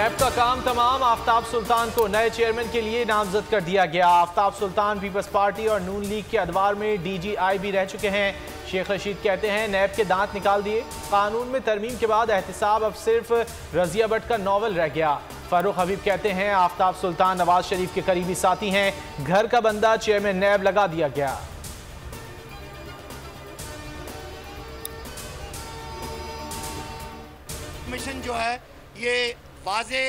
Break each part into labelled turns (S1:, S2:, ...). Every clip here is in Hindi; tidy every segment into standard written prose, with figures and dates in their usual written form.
S1: नैब का काम तमाम। आफ्ताब सुल्तान को नए चेयरमैन के लिए नामजद कर दिया गया। आफ्ताब सुल्तान पीपल्स पार्टी और नून लीग के अदवार में DGI भी रह चुके हैं। शेख रशीद कहते हैं नैब के दांत निकाल दिए। कानून में तरमीम के बाद एहतिसाब अब सिर्फ रजिया भट्ट का नॉवल रह गया। फारूक हबीब कहते हैं आफ्ताब सुल्तान नवाज शरीफ के करीबी साथी हैं। घर का बंदा चेयरमैन नैब लगा दिया गया।
S2: कमीशन जो है ये वाजे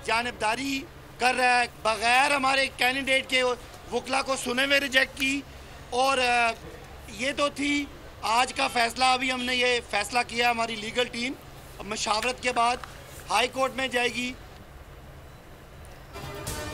S2: जानिबदारी कर रहा है, बगैर हमारे कैंडिडेट के वकला को सुने में रिजेक्ट की। और ये तो थी आज का फैसला। अभी हमने ये फैसला किया, हमारी लीगल टीम मशावरत के बाद हाई कोर्ट में जाएगी।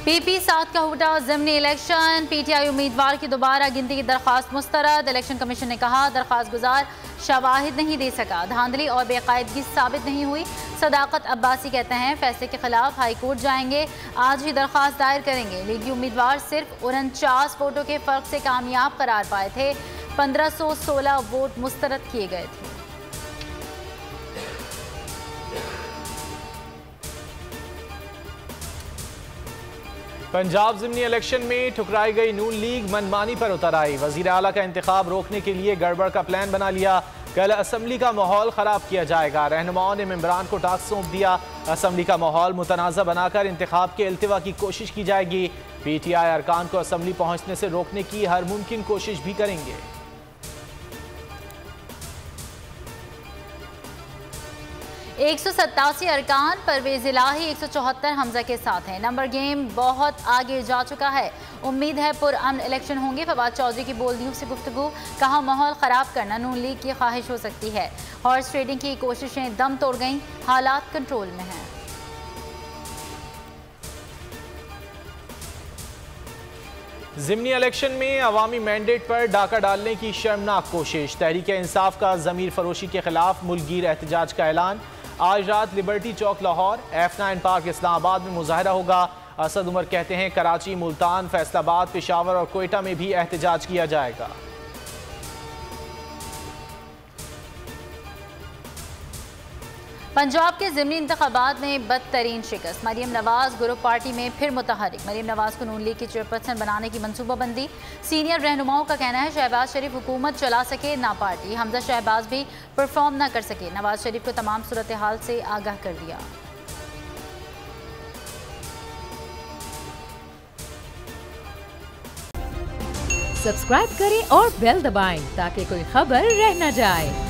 S3: PP 7 का हुटा ज़िमनी इलेक्शन। PTI उम्मीदवार की दोबारा गिनती की दरख्वास्त मुस्तरद। इलेक्शन कमीशन ने कहा दरख्वास्त गुजार शवाहिद नहीं दे सका, धांधली और बेकायदगी साबित नहीं हुई। सदाकत अब्बासी कहते हैं फैसले के खिलाफ हाई कोर्ट जाएंगे, आज ही दरख्वास्त दायर करेंगे। लीगी उम्मीदवार सिर्फ 49 वोटों के फ़र्क से कामयाब करार पाए थे। 1516 वोट मुस्तरद किए गए थे।
S1: पंजाब ज़िमनी इलेक्शन में ठुकराई गई नून लीग मनमानी पर उतर आई। वज़ीर आला का इंतखाब रोकने के लिए गड़बड़ का प्लान बना लिया। कल असम्बली का माहौल ख़राब किया जाएगा। रहनुमाओं ने मेंबरान को टास्क सौंप दिया। असम्बली का माहौल मुतनाज़ा बनाकर इंतखाब के इल्तिवा की कोशिश की जाएगी। PTI अरकान को असम्बली पहुँचने से रोकने की हर मुमकिन कोशिश भी करेंगे।
S3: 187 अरकान, परवेज़ इलाही 174 हमजा के साथ हैं। नंबर गेम बहुत आगे जा चुका है। उम्मीद है पुरअमन इलेक्शन होंगे। फवाद चौधरी की बोलदियों से गुफ्तगू, कहा माहौल ख़राब करना नून लीग की ख्वाहिश हो सकती है। हॉर्स ट्रेडिंग की कोशिशें दम तोड़ गईं, हालात कंट्रोल में हैं।
S1: ज़िमनी इलेक्शन में अवामी मैंडेट पर डाका डालने की शर्मनाक कोशिश। तहरीक इंसाफ का ज़मीर फरोशी के खिलाफ मुल्कगीर एहतजाज का ऐलान। आज रात लिबर्टी चौक लाहौर, F9 पार्क इस्लामाबाद में मुजाहरा होगा। असद उमर कहते हैं कराची, मुल्तान, फैसलाबाद, पेशावर और कोयटा में भी एहतजाज किया जाएगा।
S3: पंजाब के ज़िमनी इंतखाबात में बदतरीन शिकस्त। मरीम नवाज ग्रुप पार्टी में फिर मुतहरिक। मरीम नवाज को नून लीग की चेयरपर्सन बनाने की मनसूबाबंदी। सीनियर रहनुमाओं का कहना है शहबाज शरीफ हुकूमत चला सके ना पार्टी। हमजा शहबाज भी परफॉर्म न कर सके। नवाज शरीफ को तमाम सूरत हाल से आगाह कर दिया।
S4: सब्सक्राइब करें और बेल दबाएं ताकि कोई खबर रह न जाए।